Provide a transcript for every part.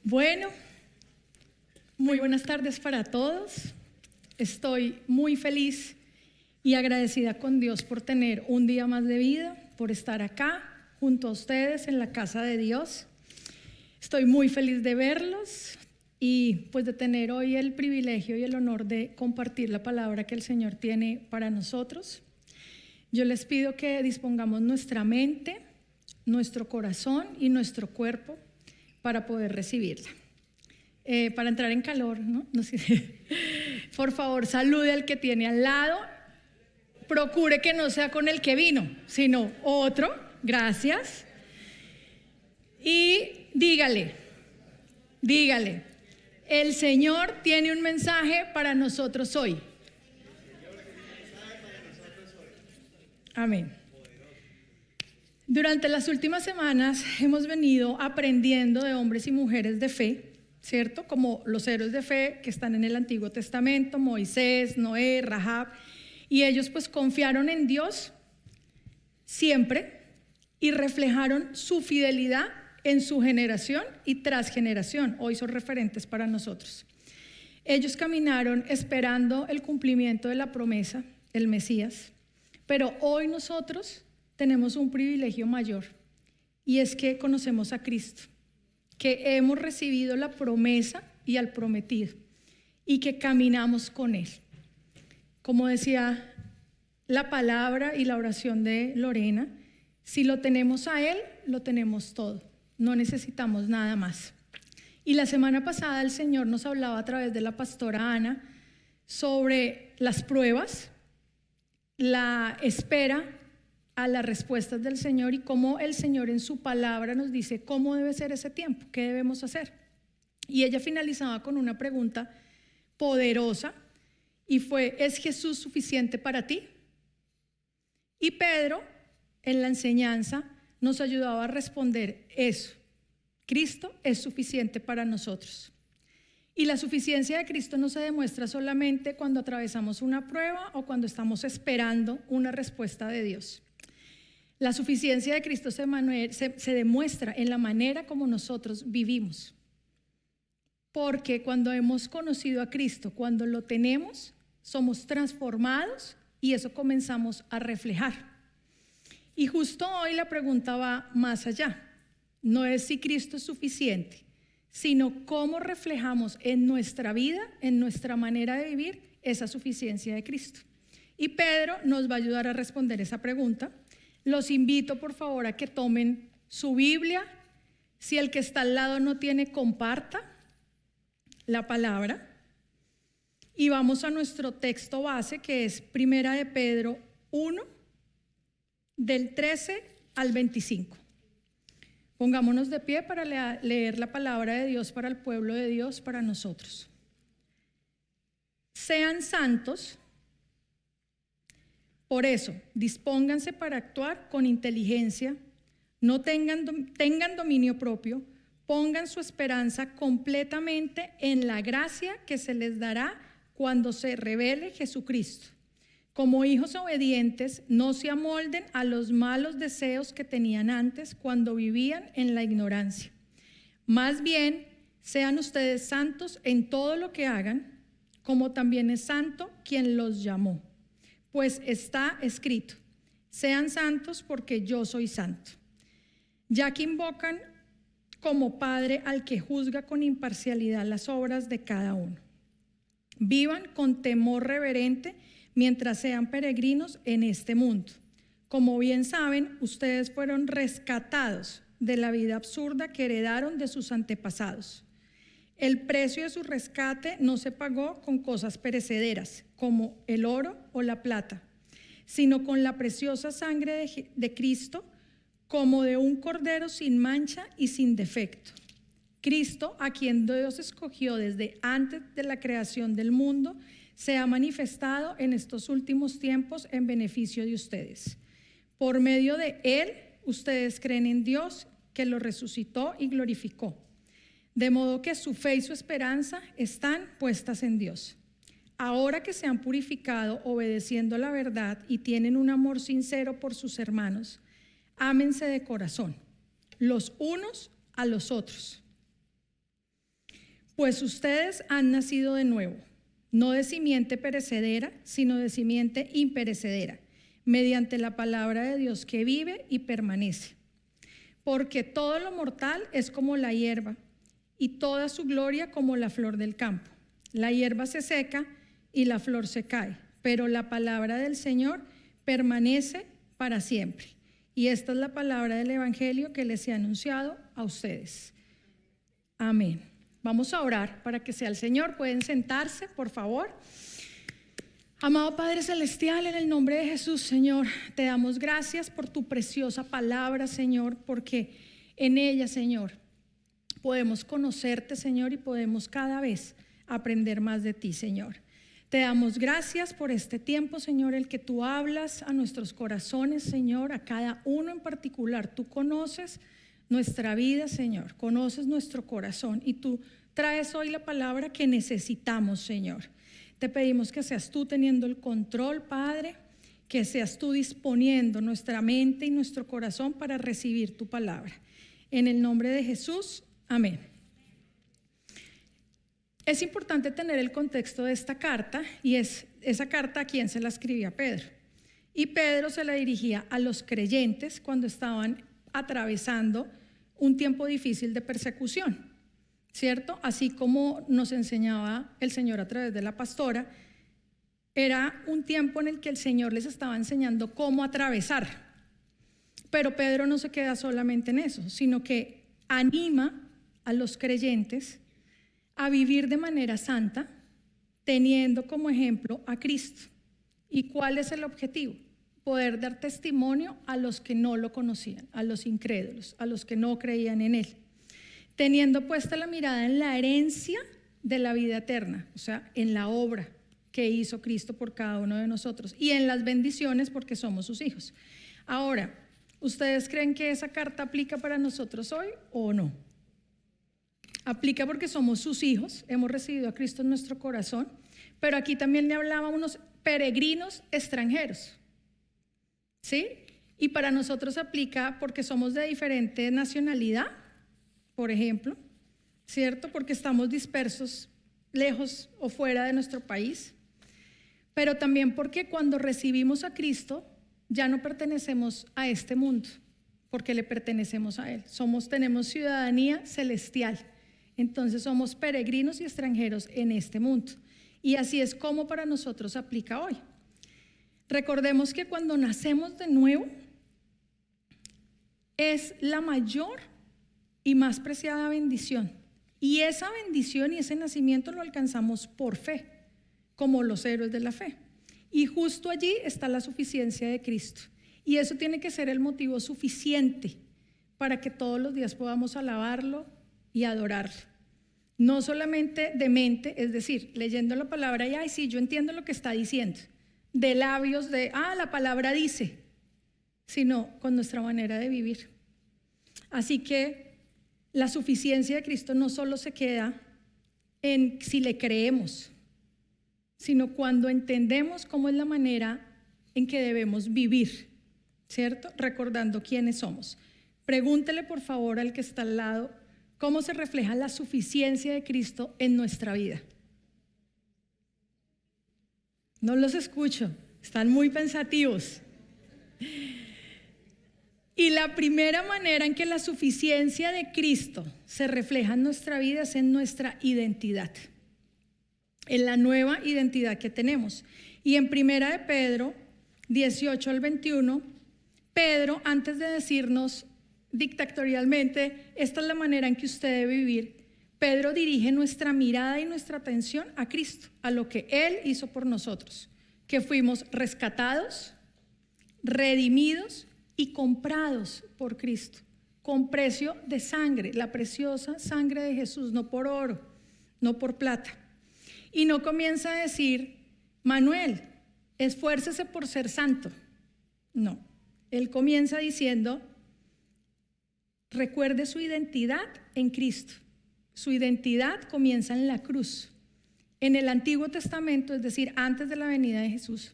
Bueno, muy buenas tardes para todos. Estoy muy feliz y agradecida con Dios por tener un día más de vida, por estar acá junto a ustedes en la casa de Dios. Estoy muy feliz de verlos y pues de tener hoy el privilegio y el honor de compartir la palabra que el Señor tiene para nosotros. Yo les pido que dispongamos nuestra mente, nuestro corazón y nuestro cuerpo para poder recibirla. Para entrar en calor, ¿no? No sé. Por favor, salude al que tiene al lado. Procure que no sea con el que vino, sino otro. Gracias. Y dígale, el Señor tiene un mensaje para nosotros hoy. Amén. Durante las últimas semanas hemos venido aprendiendo de hombres y mujeres de fe, ¿cierto? Como los héroes de fe que están en el Antiguo Testamento, Moisés, Noé, Rahab, y ellos pues confiaron en Dios siempre y reflejaron su fidelidad en su generación y tras generación. Hoy son referentes para nosotros. Ellos caminaron esperando el cumplimiento de la promesa, el Mesías, pero hoy nosotros tenemos un privilegio mayor y es que conocemos a Cristo, que hemos recibido la promesa y al prometido y que caminamos con Él. Como decía la palabra y la oración de Lorena, si lo tenemos a Él, lo tenemos todo, no necesitamos nada más. Y la semana pasada el Señor nos hablaba a través de la pastora Ana sobre las pruebas, la espera a las respuestas del Señor y cómo el Señor en su palabra nos dice cómo debe ser ese tiempo, qué debemos hacer. Y ella finalizaba con una pregunta poderosa y fue: ¿es Jesús suficiente para ti? Y Pedro en la enseñanza nos ayudaba a responder eso: Cristo es suficiente para nosotros. Y la suficiencia de Cristo no se demuestra solamente cuando atravesamos una prueba o cuando estamos esperando una respuesta de Dios. La suficiencia de Cristo se demuestra en la manera como nosotros vivimos. Porque cuando hemos conocido a Cristo, cuando lo tenemos, somos transformados y eso comenzamos a reflejar. Y justo hoy la pregunta va más allá. No es si Cristo es suficiente, sino cómo reflejamos en nuestra vida, en nuestra manera de vivir, esa suficiencia de Cristo. Y Pedro nos va a ayudar a responder esa pregunta. Los invito por favor a que tomen su Biblia. Si el que está al lado no tiene, comparta la palabra. Y vamos a nuestro texto base, que es Primera de Pedro 1, del 13 al 25. Pongámonos de pie para leer la palabra de Dios para el pueblo de Dios, para nosotros. Sean santos. Por eso, dispónganse para actuar con inteligencia, no tengan dominio propio, pongan su esperanza completamente en la gracia que se les dará cuando se revele Jesucristo. Como hijos obedientes, no se amolden a los malos deseos que tenían antes cuando vivían en la ignorancia. Más bien, sean ustedes santos en todo lo que hagan, como también es santo quien los llamó. Pues está escrito: sean santos porque yo soy santo. Ya que invocan como Padre al que juzga con imparcialidad las obras de cada uno. Vivan con temor reverente mientras sean peregrinos en este mundo. Como bien saben, ustedes fueron rescatados de la vida absurda que heredaron de sus antepasados. El precio de su rescate no se pagó con cosas perecederas, como el oro o la plata, sino con la preciosa sangre de Cristo, como de un cordero sin mancha y sin defecto. Cristo, a quien Dios escogió desde antes de la creación del mundo, se ha manifestado en estos últimos tiempos en beneficio de ustedes. Por medio de Él, ustedes creen en Dios, que lo resucitó y glorificó. De modo que su fe y su esperanza están puestas en Dios. Ahora que se han purificado obedeciendo la verdad y tienen un amor sincero por sus hermanos, ámense de corazón, los unos a los otros. Pues ustedes han nacido de nuevo, no de simiente perecedera, sino de simiente imperecedera, mediante la palabra de Dios que vive y permanece. Porque todo lo mortal es como la hierba, y toda su gloria como la flor del campo. La hierba se seca y la flor se cae, pero la palabra del Señor permanece para siempre. Y esta es la palabra del Evangelio que les he anunciado a ustedes. Amén. Vamos a orar para que sea el Señor. Pueden sentarse, por favor. Amado Padre Celestial, en el nombre de Jesús, Señor, te damos gracias por tu preciosa palabra, Señor, porque en ella, Señor, podemos conocerte, Señor, y podemos cada vez aprender más de ti, Señor. Te damos gracias por este tiempo, Señor, el que tú hablas a nuestros corazones, Señor, a cada uno en particular. Tú conoces nuestra vida, Señor, conoces nuestro corazón y tú traes hoy la palabra que necesitamos, Señor. Te pedimos que seas tú teniendo el control, Padre, que seas tú disponiendo nuestra mente y nuestro corazón para recibir tu palabra. En el nombre de Jesús, amén. Es importante tener el contexto de esta carta, y es esa carta a quien se la escribía Pedro. Y Pedro se la dirigía a los creyentes cuando estaban atravesando un tiempo difícil de persecución, ¿cierto? Así como nos enseñaba el Señor a través de la pastora, era un tiempo en el que el Señor les estaba enseñando cómo atravesar. Pero Pedro no se queda solamente en eso, sino que anima a los creyentes a vivir de manera santa, teniendo como ejemplo a Cristo. ¿Y cuál es el objetivo? Poder dar testimonio a los que no lo conocían, a los incrédulos, a los que no creían en Él, teniendo puesta la mirada en la herencia de la vida eterna, o sea, en la obra que hizo Cristo por cada uno de nosotros y en las bendiciones porque somos sus hijos. Ahora, ¿ustedes creen que esa carta aplica para nosotros hoy o no? Aplica porque somos sus hijos, hemos recibido a Cristo en nuestro corazón, pero aquí también le hablaba a unos peregrinos extranjeros, ¿sí? Y para nosotros aplica porque somos de diferente nacionalidad, por ejemplo, ¿cierto? Porque estamos dispersos lejos o fuera de nuestro país, pero también porque cuando recibimos a Cristo ya no pertenecemos a este mundo, porque le pertenecemos a Él. Tenemos ciudadanía celestial. Entonces somos peregrinos y extranjeros en este mundo. Y así es como para nosotros aplica hoy. Recordemos que cuando nacemos de nuevo es la mayor y más preciada bendición. Y esa bendición y ese nacimiento lo alcanzamos por fe, como los héroes de la fe. Y justo allí está la suficiencia de Cristo. Y eso tiene que ser el motivo suficiente para que todos los días podamos alabarlo y adorarlo. No solamente de mente, es decir, leyendo la palabra y ay, sí, yo entiendo lo que está diciendo, de labios de, la palabra dice, sino con nuestra manera de vivir. Así que la suficiencia de Cristo no solo se queda en si le creemos, sino cuando entendemos cómo es la manera en que debemos vivir, ¿cierto? Recordando quiénes somos. Pregúntele por favor al que está al lado, ¿cómo se refleja la suficiencia de Cristo en nuestra vida? No los escucho, están muy pensativos. Y la primera manera en que la suficiencia de Cristo se refleja en nuestra vida es en nuestra identidad, en la nueva identidad que tenemos. Y en Primera de Pedro 18 al 21, Pedro, antes de decirnos dictatorialmente, esta es la manera en que usted debe vivir, Pedro dirige nuestra mirada y nuestra atención a Cristo, a lo que Él hizo por nosotros, que fuimos rescatados, redimidos y comprados por Cristo, con precio de sangre, la preciosa sangre de Jesús, no por oro, no por plata. Y no comienza a decir, Manuel, esfuércese por ser santo. No, él comienza diciendo, recuerde su identidad en Cristo. Su identidad comienza en la cruz. En el Antiguo Testamento, es decir, antes de la venida de Jesús,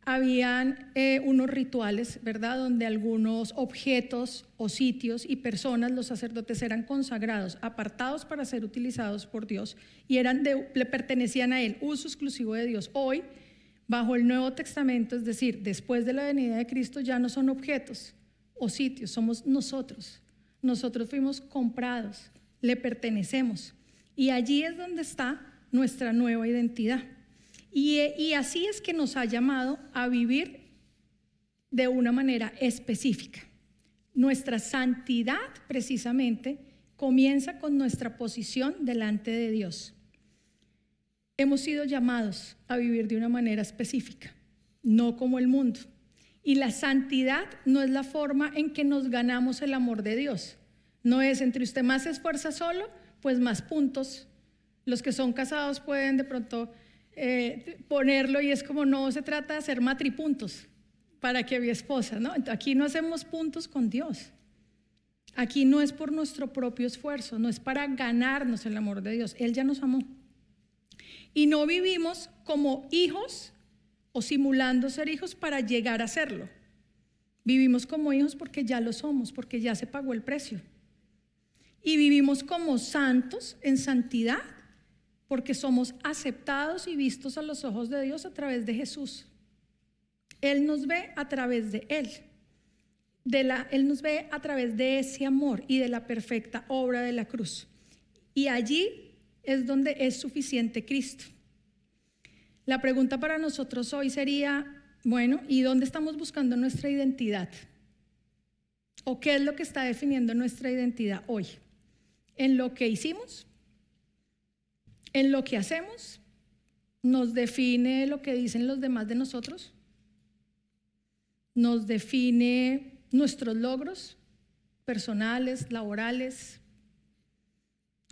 habían unos rituales, ¿verdad? Donde algunos objetos o sitios y personas, los sacerdotes, eran consagrados, apartados para ser utilizados por Dios y le pertenecían a Él, uso exclusivo de Dios. Hoy, bajo el Nuevo Testamento, es decir, después de la venida de Cristo, ya no son objetos o sitios, somos nosotros. Nosotros fuimos comprados, le pertenecemos. Y allí es donde está nuestra nueva identidad. Y así es que nos ha llamado a vivir de una manera específica. Nuestra santidad, precisamente, comienza con nuestra posición delante de Dios. Hemos sido llamados a vivir de una manera específica, no como el mundo. Y la santidad no es la forma en que nos ganamos el amor de Dios. No es entre usted más se esfuerza solo, pues más puntos. Los que son casados pueden de pronto ponerlo, y es como, no se trata de hacer matripuntos para que mi esposa, ¿no? Aquí no hacemos puntos con Dios. Aquí no es por nuestro propio esfuerzo, no es para ganarnos el amor de Dios. Él ya nos amó. Y no vivimos como hijos o simulando ser hijos para llegar a serlo. Vivimos como hijos porque ya lo somos, porque ya se pagó el precio. Y vivimos como santos en santidad porque somos aceptados y vistos a los ojos de Dios a través de Jesús. Él nos ve a través de Él. Él nos ve a través de ese amor y de la perfecta obra de la cruz. Y allí es donde es suficiente Cristo. La pregunta para nosotros hoy sería, bueno, ¿y dónde estamos buscando nuestra identidad? ¿O qué es lo que está definiendo nuestra identidad hoy? ¿En lo que hicimos? ¿En lo que hacemos? ¿Nos define lo que dicen los demás de nosotros? ¿Nos define nuestros logros personales, laborales?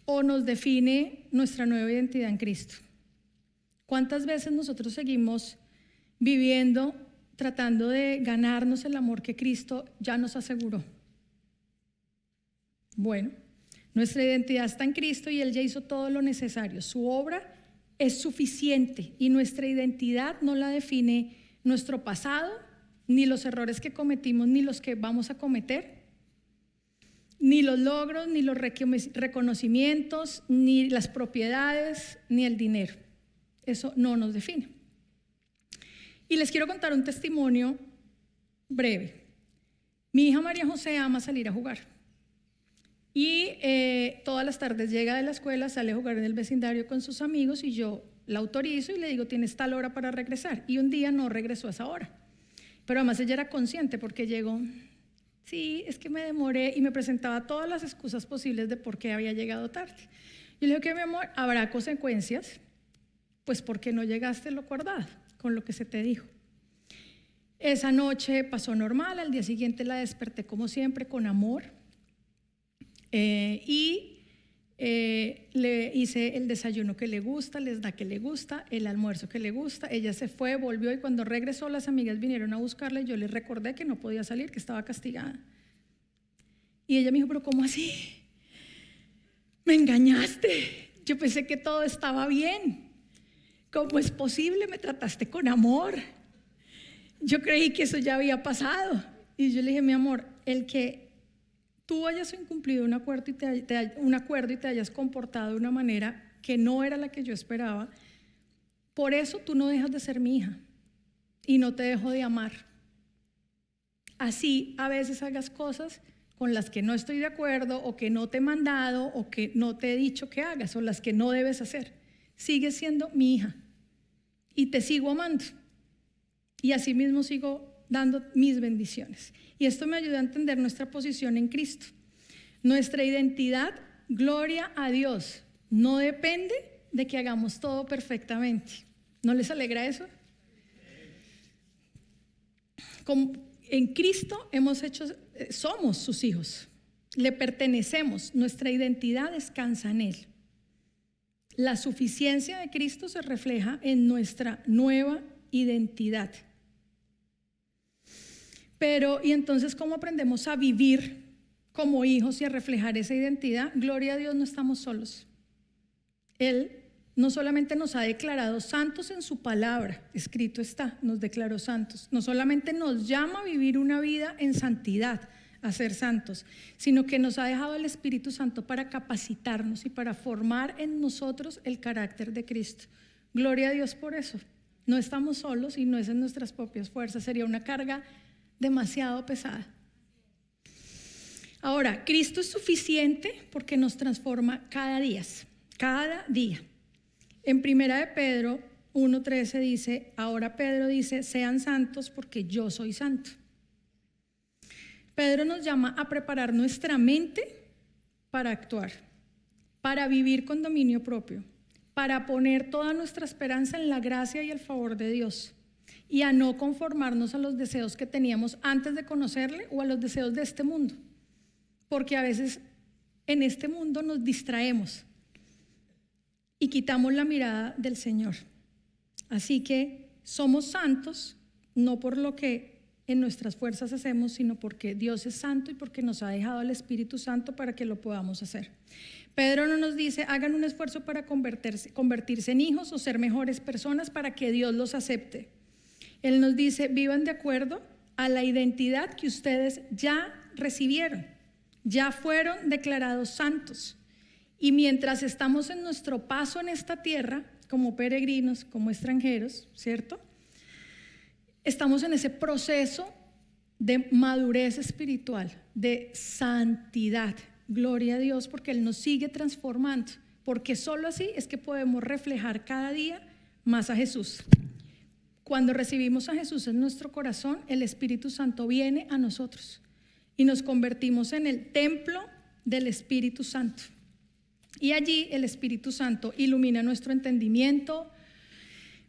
¿O nos define nuestra nueva identidad en Cristo? ¿Cuántas veces nosotros seguimos viviendo tratando de ganarnos el amor que Cristo ya nos aseguró? Bueno, nuestra identidad está en Cristo y Él ya hizo todo lo necesario. Su obra es suficiente y nuestra identidad no la define nuestro pasado, ni los errores que cometimos, ni los que vamos a cometer, ni los logros, ni los reconocimientos, ni las propiedades, ni el dinero. Eso no nos define. Y les quiero contar un testimonio breve. Mi hija María José ama salir a jugar. Y todas las tardes llega de la escuela, sale a jugar en el vecindario con sus amigos y yo la autorizo y le digo, tienes tal hora para regresar. Y un día no regresó a esa hora. Pero además ella era consciente porque llegó, sí, es que me demoré, y me presentaba todas las excusas posibles de por qué había llegado tarde. Yo le dije que mi amor, habrá consecuencias, pues porque no llegaste lo acordado, con lo que se te dijo. Esa noche pasó normal, al día siguiente la desperté como siempre con amor. Le hice el desayuno que le gusta, el snack que le gusta, el almuerzo que le gusta. Ella se fue, volvió, y cuando regresó las amigas vinieron a buscarla y yo les recordé que no podía salir, que estaba castigada. Y ella me dijo, pero ¿cómo así? Me engañaste, yo pensé que todo estaba bien. ¿Cómo es posible? Me trataste con amor. Yo creí que eso ya había pasado. Y yo le dije, mi amor, el que tú hayas incumplido un acuerdo y te hayas comportado de una manera que no era la que yo esperaba, por eso tú no dejas de ser mi hija y no te dejo de amar. Así a veces hagas cosas con las que no estoy de acuerdo, o que no te he mandado, o que no te he dicho que hagas, o las que no debes hacer. Sigues siendo mi hija y te sigo amando, y así mismo sigo dando mis bendiciones. Y esto me ayuda a entender nuestra posición en Cristo. Nuestra identidad, gloria a Dios, no depende de que hagamos todo perfectamente. ¿No les alegra eso? En Cristo somos sus hijos, le pertenecemos, nuestra identidad descansa en Él. La suficiencia de Cristo se refleja en nuestra nueva identidad. Pero, ¿y entonces cómo aprendemos a vivir como hijos y a reflejar esa identidad? Gloria a Dios, no estamos solos. Él no solamente nos ha declarado santos en su palabra, escrito está, nos declaró santos, no solamente nos llama a vivir una vida en santidad, a ser santos, sino que nos ha dejado el Espíritu Santo para capacitarnos y para formar en nosotros el carácter de Cristo. Gloria a Dios por eso. No estamos solos y no es en nuestras propias fuerzas, sería una carga demasiado pesada. Ahora, Cristo es suficiente porque nos transforma cada día, cada día. En Primera de Pedro 1:13 dice, ahora Pedro dice, sean santos porque yo soy santo. Pedro nos llama a preparar nuestra mente para actuar, para vivir con dominio propio, para poner toda nuestra esperanza en la gracia y el favor de Dios y a no conformarnos a los deseos que teníamos antes de conocerle o a los deseos de este mundo, porque a veces en este mundo nos distraemos y quitamos la mirada del Señor. Así que somos santos no por lo que en nuestras fuerzas hacemos, sino porque Dios es santo y porque nos ha dejado el Espíritu Santo para que lo podamos hacer. Pedro no nos dice, hagan un esfuerzo para convertirse en hijos o ser mejores personas para que Dios los acepte. Él nos dice, vivan de acuerdo a la identidad que ustedes ya recibieron, ya fueron declarados santos. Y mientras estamos en nuestro paso en esta tierra, como peregrinos, como extranjeros, ¿cierto? Estamos en ese proceso de madurez espiritual, de santidad. Gloria a Dios porque Él nos sigue transformando, porque solo así es que podemos reflejar cada día más a Jesús. Cuando recibimos a Jesús en nuestro corazón, el Espíritu Santo viene a nosotros y nos convertimos en el templo del Espíritu Santo. Y allí el Espíritu Santo ilumina nuestro entendimiento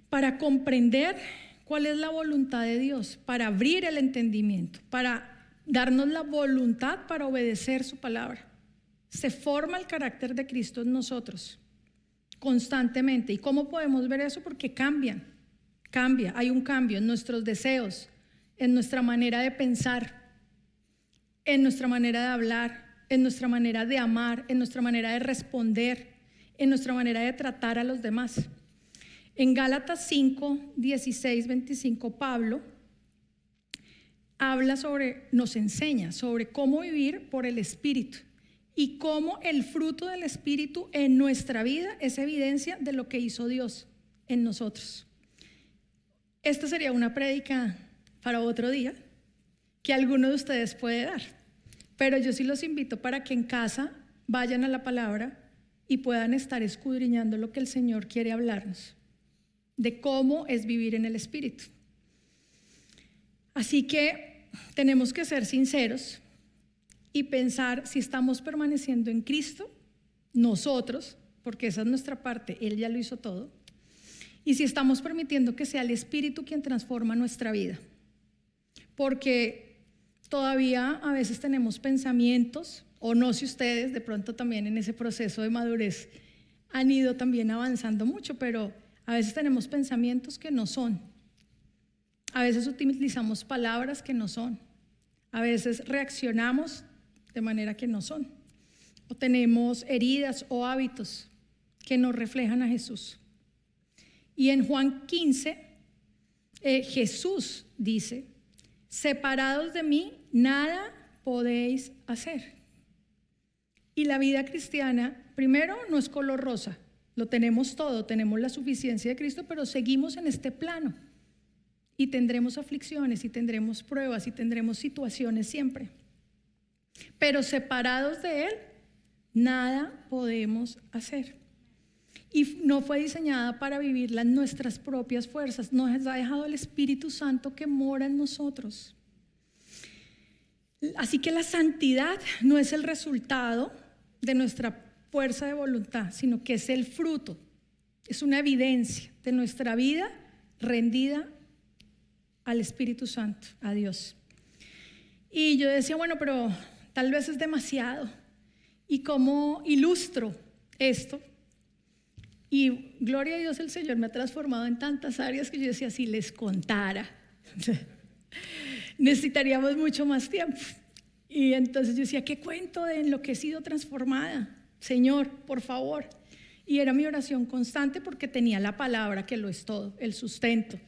para comprender cuál es la voluntad de Dios, para abrir el entendimiento, para darnos la voluntad para obedecer su palabra. Se forma el carácter de Cristo en nosotros constantemente. ¿Y cómo podemos ver eso? Porque cambia, hay un cambio en nuestros deseos, en nuestra manera de pensar, en nuestra manera de hablar, en nuestra manera de amar, en nuestra manera de responder, en nuestra manera de tratar a los demás. En Gálatas 5, 16, 25, Pablo nos enseña sobre cómo vivir por el Espíritu y cómo el fruto del Espíritu en nuestra vida es evidencia de lo que hizo Dios en nosotros. Esta sería una prédica para otro día que alguno de ustedes puede dar, pero yo sí los invito para que en casa vayan a la palabra y puedan estar escudriñando lo que el Señor quiere hablarnos, de cómo es vivir en el Espíritu. Así que tenemos que ser sinceros y pensar si estamos permaneciendo en Cristo, nosotros, porque esa es nuestra parte, Él ya lo hizo todo, y si estamos permitiendo que sea el Espíritu quien transforma nuestra vida. Porque todavía a veces tenemos pensamientos, o no sé ustedes, de pronto también en ese proceso de madurez han ido también avanzando mucho, pero a veces tenemos pensamientos que no son. A veces utilizamos palabras que no son. A veces reaccionamos de manera que no son. O tenemos heridas o hábitos que no reflejan a Jesús. Y en Juan 15, Jesús dice, separados de mí, nada podéis hacer. Y la vida cristiana, primero, no es color rosa. Lo tenemos todo, tenemos la suficiencia de Cristo, pero seguimos en este plano. Y tendremos aflicciones, y tendremos pruebas, y tendremos situaciones siempre. Pero separados de Él, nada podemos hacer. Y no fue diseñada para vivirla en nuestras propias fuerzas. Nos ha dejado el Espíritu Santo que mora en nosotros. Así que la santidad no es el resultado de nuestra fuerza de voluntad, sino que es el fruto, es una evidencia de nuestra vida rendida al Espíritu Santo, a Dios. Y yo decía, bueno, pero tal vez es demasiado. ¿Y cómo ilustro esto? Y gloria a Dios, el Señor me ha transformado en tantas áreas que yo decía, si les contara, necesitaríamos mucho más tiempo. Y entonces yo decía, ¿qué cuento de en lo que he sido transformada? Señor, por favor. Y era mi oración constante porque tenía la palabra, que lo es todo, el sustento.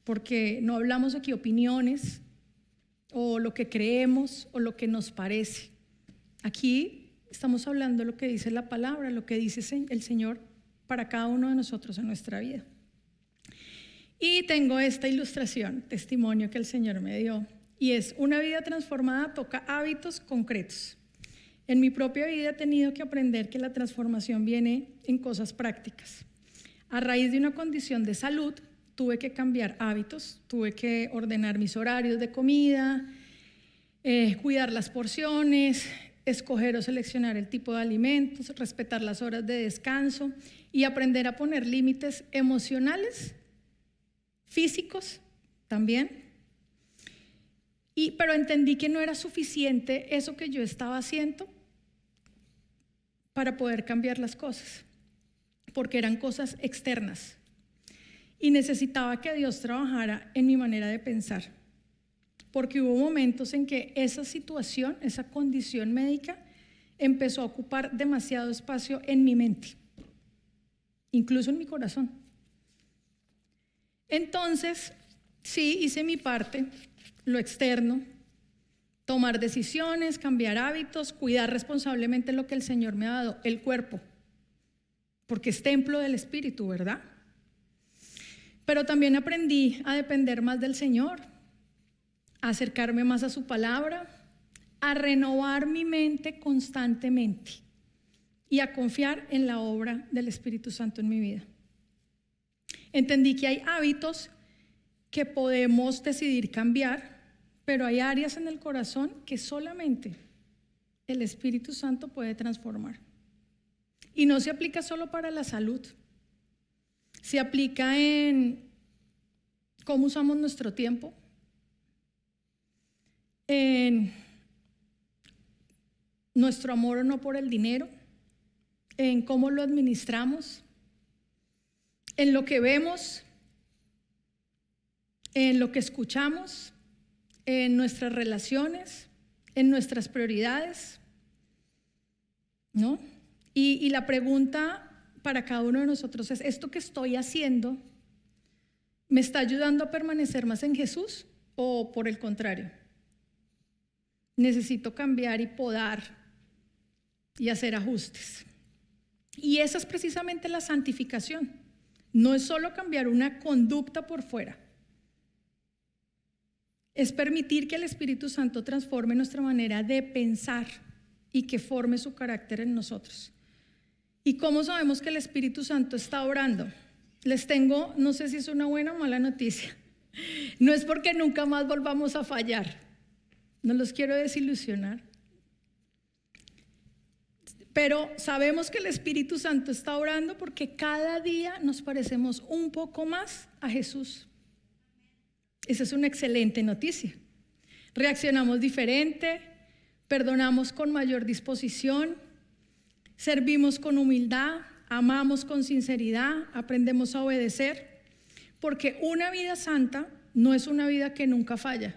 Porque no hablamos aquí opiniones o lo que creemos o lo que nos parece. Aquí estamos hablando de lo que dice la palabra, lo que dice el Señor para cada uno de nosotros en nuestra vida. Y tengo esta ilustración, testimonio que el Señor me dio. Y es: una vida transformada toca hábitos concretos. En mi propia vida he tenido que aprender que la transformación viene en cosas prácticas. A raíz de una condición de salud, tuve que cambiar hábitos, tuve que ordenar mis horarios de comida, cuidar las porciones, escoger o seleccionar el tipo de alimentos, respetar las horas de descanso y aprender a poner límites emocionales, físicos también. Pero entendí que no era suficiente eso que yo estaba haciendo para poder cambiar las cosas, porque eran cosas externas y necesitaba que Dios trabajara en mi manera de pensar, porque hubo momentos en que esa situación, esa condición médica empezó a ocupar demasiado espacio en mi mente, incluso en mi corazón. Entonces, sí, hice mi parte, lo externo, tomar decisiones, cambiar hábitos, cuidar responsablemente lo que el Señor me ha dado, el cuerpo, porque es templo del Espíritu, ¿verdad? Pero también aprendí a depender más del Señor, a acercarme más a su palabra, a renovar mi mente constantemente y a confiar en la obra del Espíritu Santo en mi vida. Entendí que hay hábitos que podemos decidir cambiar, pero hay áreas en el corazón que solamente el Espíritu Santo puede transformar. Y no se aplica solo para la salud, se aplica en cómo usamos nuestro tiempo, en nuestro amor o no por el dinero, en cómo lo administramos, en lo que vemos, en lo que escuchamos, en nuestras relaciones, en nuestras prioridades, ¿no? Y la pregunta para cada uno de nosotros es: ¿esto que estoy haciendo me está ayudando a permanecer más en Jesús o por el contrario? Necesito cambiar y podar y hacer ajustes. Y esa es precisamente la santificación. No es solo cambiar una conducta por fuera, es permitir que el Espíritu Santo transforme nuestra manera de pensar y que forme su carácter en nosotros. ¿Y cómo sabemos que el Espíritu Santo está obrando? Les tengo, no sé si es una buena o mala noticia. No es porque nunca más volvamos a fallar, no los quiero desilusionar, pero sabemos que el Espíritu Santo está obrando porque cada día nos parecemos un poco más a Jesús. Esa es una excelente noticia. Reaccionamos diferente, perdonamos con mayor disposición, servimos con humildad, amamos con sinceridad, aprendemos a obedecer, porque una vida santa no es una vida que nunca falla.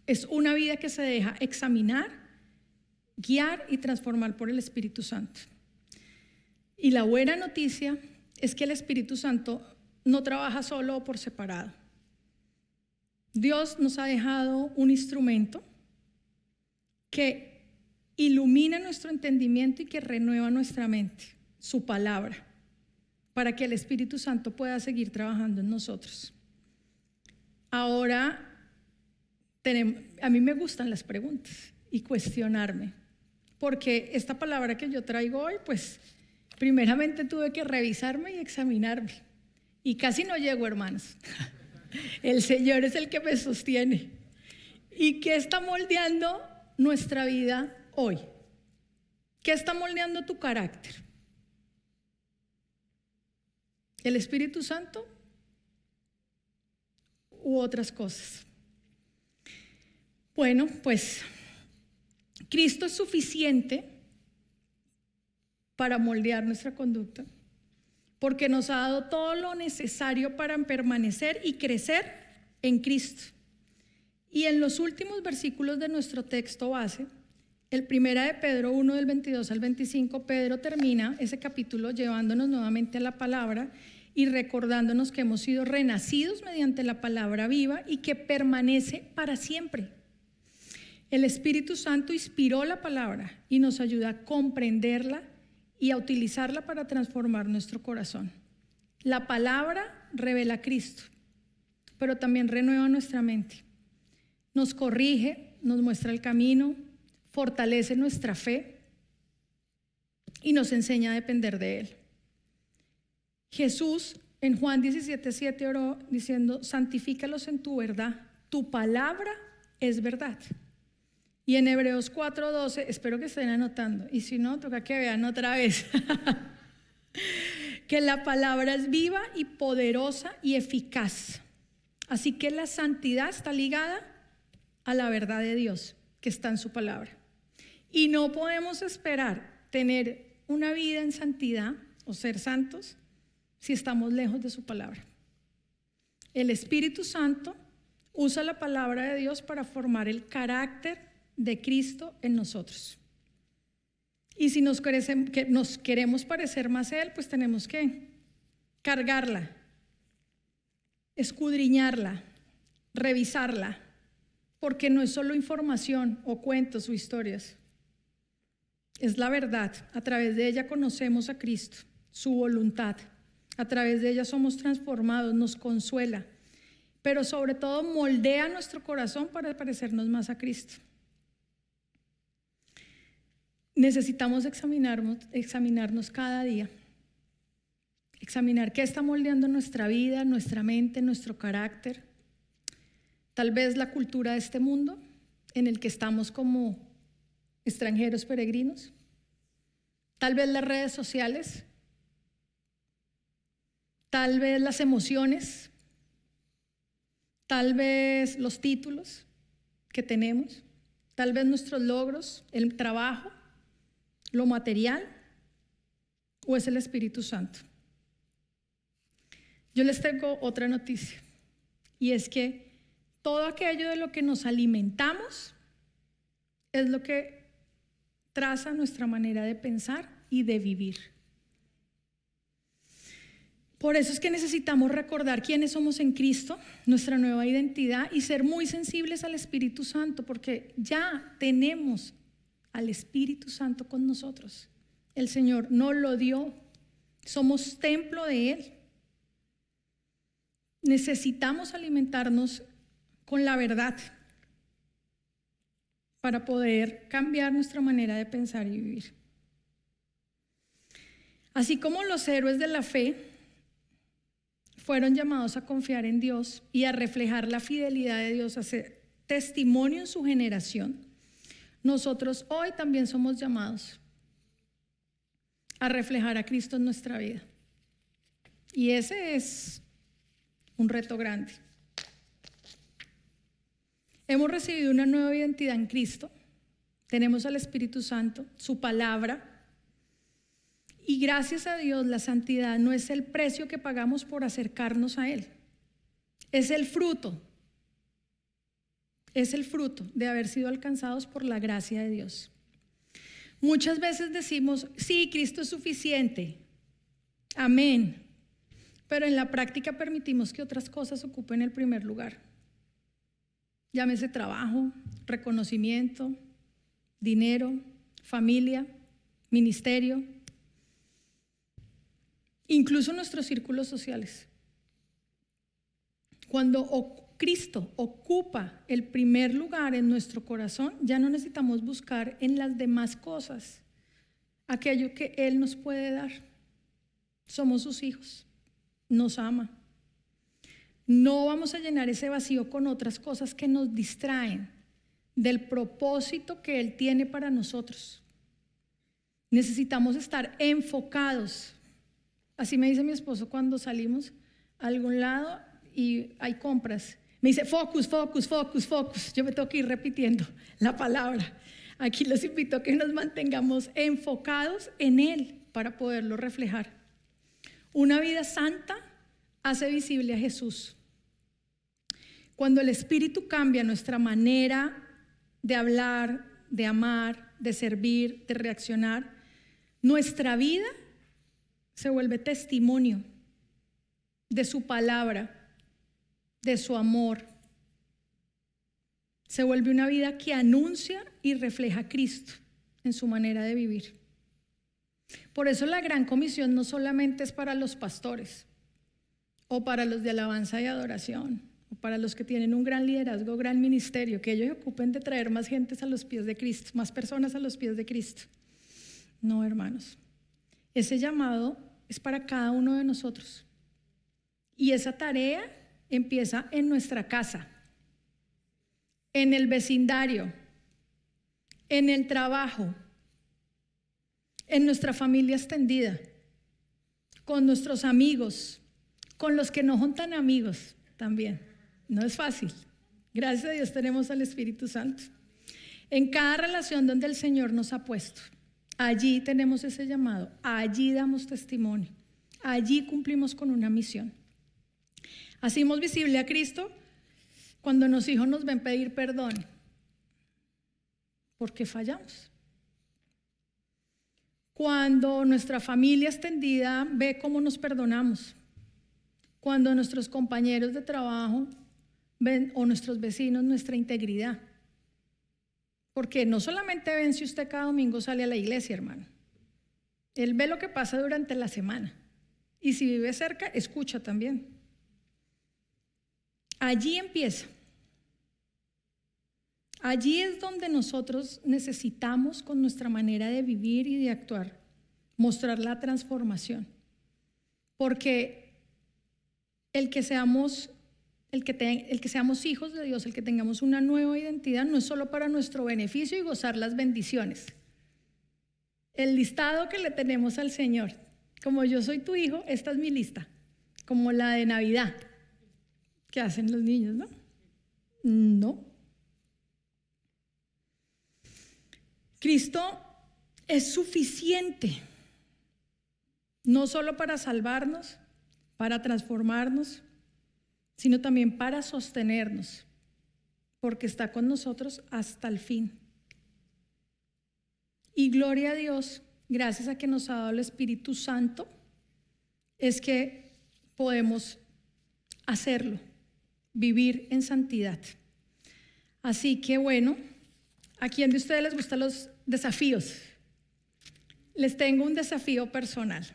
Es una vida que se deja examinar, guiar y transformar por el Espíritu Santo. Y la buena noticia es que el Espíritu Santo no trabaja solo o por separado. Dios nos ha dejado un instrumento que ilumina nuestro entendimiento y que renueva nuestra mente, su palabra, para que el Espíritu Santo pueda seguir trabajando en nosotros. Ahora, a mí me gustan las preguntas y cuestionarme, porque esta palabra que yo traigo hoy, pues primeramente tuve que revisarme y examinarme. Y casi no llego, hermanos. El Señor es el que me sostiene. ¿Y qué está moldeando nuestra vida hoy? ¿Qué está moldeando tu carácter? ¿El Espíritu Santo u otras cosas? Bueno, pues Cristo es suficiente para moldear nuestra conducta, porque nos ha dado todo lo necesario para permanecer y crecer en Cristo. Y en los últimos versículos de nuestro texto base, El primera de Pedro 1 del 22 al 25, Pedro termina ese capítulo llevándonos nuevamente a la palabra y recordándonos que hemos sido renacidos mediante la palabra viva y que permanece para siempre. El Espíritu Santo inspiró la palabra y nos ayuda a comprenderla y a utilizarla para transformar nuestro corazón. La palabra revela a Cristo, pero también renueva nuestra mente. Nos corrige, nos muestra el camino, fortalece nuestra fe y nos enseña a depender de Él. Jesús en Juan 17:7 oró diciendo: santifícalos en tu verdad, tu palabra es verdad. Y en Hebreos 4:12, espero que estén anotando, y si no, toca que vean otra vez, que la palabra es viva y poderosa y eficaz. Así que la santidad está ligada a la verdad de Dios que está en su palabra. Y no podemos esperar tener una vida en santidad o ser santos si estamos lejos de su palabra. El Espíritu Santo usa la palabra de Dios para formar el carácter de Cristo en nosotros. Y si nos queremos parecer más a Él, pues tenemos que cargarla, escudriñarla, revisarla, porque no es solo información o cuentos o historias. Es la verdad. A través de ella conocemos a Cristo, su voluntad. A través de ella somos transformados, nos consuela, pero sobre todo moldea nuestro corazón para parecernos más a Cristo. Necesitamos examinarnos cada día, examinar qué está moldeando nuestra vida, nuestra mente, nuestro carácter. Tal vez la cultura de este mundo en el que estamos como extranjeros peregrinos, tal vez las redes sociales, tal vez las emociones, tal vez los títulos que tenemos, tal vez nuestros logros, el trabajo, lo material, o es el Espíritu Santo. Yo les tengo otra noticia, y es que todo aquello de lo que nos alimentamos es lo que traza nuestra manera de pensar y de vivir. Por eso es que necesitamos recordar quiénes somos en Cristo, nuestra nueva identidad, y ser muy sensibles al Espíritu Santo, porque ya tenemos al Espíritu Santo con nosotros. El Señor nos lo dio, somos templo de Él. Necesitamos alimentarnos con la verdad para poder cambiar nuestra manera de pensar y vivir. Así como los héroes de la fe fueron llamados a confiar en Dios y a reflejar la fidelidad de Dios, a ser testimonio en su generación, nosotros hoy también somos llamados a reflejar a Cristo en nuestra vida. Y ese es un reto grande. Hemos recibido una nueva identidad en Cristo, tenemos al Espíritu Santo, su palabra, y gracias a Dios la santidad no es el precio que pagamos por acercarnos a Él, es el fruto de haber sido alcanzados por la gracia de Dios. Muchas veces decimos, sí, Cristo es suficiente, amén, pero en la práctica permitimos que otras cosas ocupen el primer lugar. Llámese trabajo, reconocimiento, dinero, familia, ministerio, incluso nuestros círculos sociales. Cuando Cristo ocupa el primer lugar en nuestro corazón, ya no necesitamos buscar en las demás cosas aquello que Él nos puede dar. Somos sus hijos, nos ama. No vamos a llenar ese vacío con otras cosas que nos distraen del propósito que Él tiene para nosotros. Necesitamos estar enfocados. Así me dice mi esposo cuando salimos a algún lado y hay compras. Me dice, focus, focus, focus, focus. Yo me tengo que ir repitiendo la palabra. Aquí los invito a que nos mantengamos enfocados en Él para poderlo reflejar. Una vida santa hace visible a Jesús. Cuando el Espíritu cambia nuestra manera de hablar, de amar, de servir, de reaccionar, nuestra vida se vuelve testimonio de su palabra, de su amor. Se vuelve una vida que anuncia y refleja a Cristo en su manera de vivir. Por eso la gran comisión no solamente es para los pastores o para los de alabanza y adoración o para los que tienen un gran liderazgo, gran ministerio, que ellos se ocupen de traer más gentes a los pies de Cristo, más personas a los pies de Cristo. No, hermanos, ese llamado es para cada uno de nosotros y esa tarea empieza en nuestra casa, en el vecindario, en el trabajo, en nuestra familia extendida, con nuestros amigos, con los que no son tan amigos también. No es fácil. Gracias a Dios tenemos al Espíritu Santo. En cada relación donde el Señor nos ha puesto, allí tenemos ese llamado, allí damos testimonio, allí cumplimos con una misión. Hacemos visible a Cristo cuando los hijos nos ven pedir perdón, porque fallamos. Cuando nuestra familia extendida ve cómo nos perdonamos, cuando nuestros compañeros de trabajo ven, o nuestros vecinos, nuestra integridad. Porque no solamente ven si usted cada domingo sale a la iglesia, hermano. Él ve lo que pasa durante la semana. Y si vive cerca, escucha también. Allí empieza. Allí es donde nosotros necesitamos, con nuestra manera de vivir y de actuar, mostrar la transformación. Porque el que seamos hijos de Dios, el que tengamos una nueva identidad, no es solo para nuestro beneficio y gozar las bendiciones. El listado que le tenemos al Señor, como yo soy tu hijo, esta es mi lista, como la de Navidad, que hacen los niños, ¿no? No. Cristo es suficiente, no solo para salvarnos, para transformarnos, sino también para sostenernos, porque está con nosotros hasta el fin. Y gloria a Dios, gracias a que nos ha dado el Espíritu Santo, es que podemos hacerlo, vivir en santidad. Así que bueno, ¿a quién de ustedes les gustan los desafíos? Les tengo un desafío personal.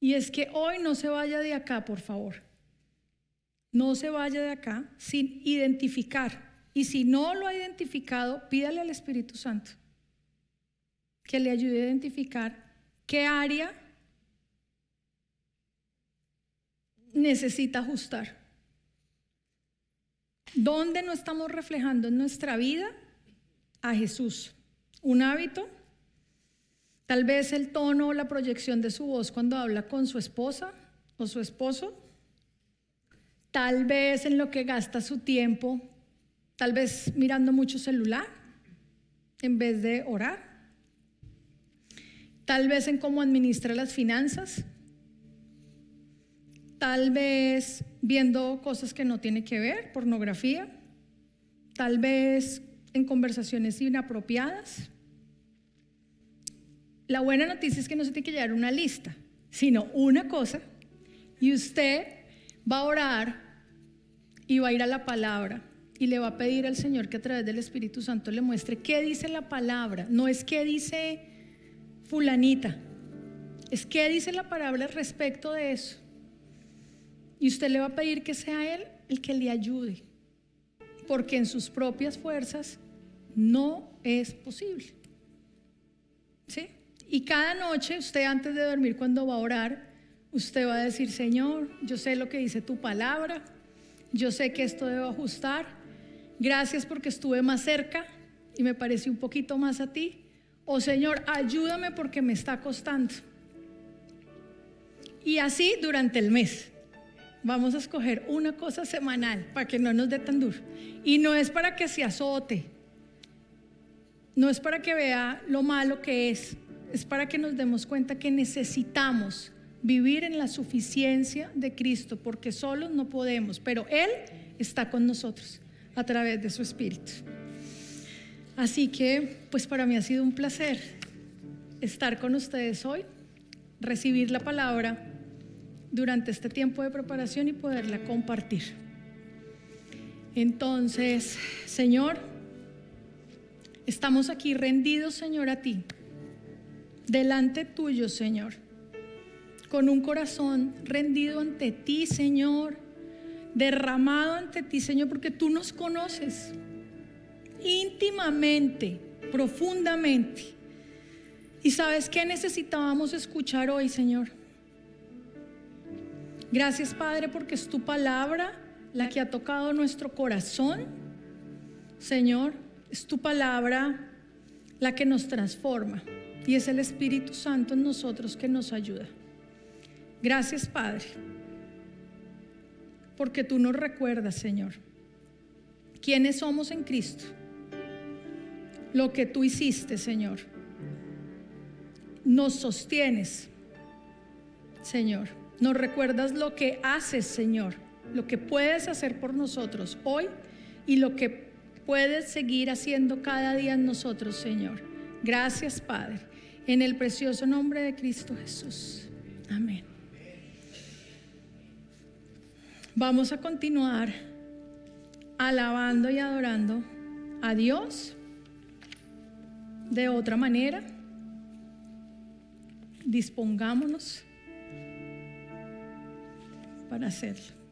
Y es que hoy no se vaya de acá, por favor. No se vaya de acá sin identificar. Y si no lo ha identificado, pídale al Espíritu Santo que le ayude a identificar qué área necesita ajustar. ¿Dónde no estamos reflejando en nuestra vida a Jesús? ¿Un hábito? Tal vez el tono o la proyección de su voz cuando habla con su esposa o su esposo. Tal vez en lo que gasta su tiempo, tal vez mirando mucho celular en vez de orar. Tal vez en cómo administra las finanzas. Tal vez viendo cosas que no tiene que ver, pornografía. Tal vez en conversaciones inapropiadas. La buena noticia es que no se tiene que llevar una lista, sino una cosa, y usted va a orar y va a ir a la palabra y le va a pedir al Señor que a través del Espíritu Santo le muestre qué dice la palabra. No es qué dice fulanita, es qué dice la palabra respecto de eso. Y usted le va a pedir que sea Él el que le ayude, porque en sus propias fuerzas no es posible. ¿Sí? Y cada noche usted, antes de dormir, cuando va a orar, usted va a decir: Señor, yo sé lo que dice tu palabra, yo sé que esto debo ajustar, gracias porque estuve más cerca y me parecí un poquito más a ti, o Señor, ayúdame porque me está costando. Y así durante el mes vamos a escoger una cosa semanal para que no nos dé tan duro. Y no es para que se azote, no es para que vea lo malo que es para que nos demos cuenta que necesitamos vivir en la suficiencia de Cristo, porque solos no podemos, pero Él está con nosotros a través de su Espíritu. Así que, pues para mí ha sido un placer estar con ustedes hoy, recibir la palabra durante este tiempo de preparación y poderla compartir. Entonces, Señor, estamos aquí rendidos, Señor, a ti, delante tuyo, Señor, con un corazón rendido ante ti, Señor, derramado ante ti, Señor, porque tú nos conoces íntimamente, profundamente. ¿Y sabes qué necesitábamos escuchar hoy, Señor? Gracias, Padre, porque es tu palabra la que ha tocado nuestro corazón. Señor, es tu palabra la que nos transforma y es el Espíritu Santo en nosotros que nos ayuda. Gracias, Padre, porque tú nos recuerdas, Señor, quiénes somos en Cristo, lo que tú hiciste, Señor. Nos sostienes, Señor. Nos recuerdas lo que haces, Señor, lo que puedes hacer por nosotros hoy y lo que puedes seguir haciendo cada día en nosotros, Señor. Gracias, Padre, en el precioso nombre de Cristo Jesús. Amén. Vamos a continuar alabando y adorando a Dios de otra manera. Dispongámonos para hacerlo.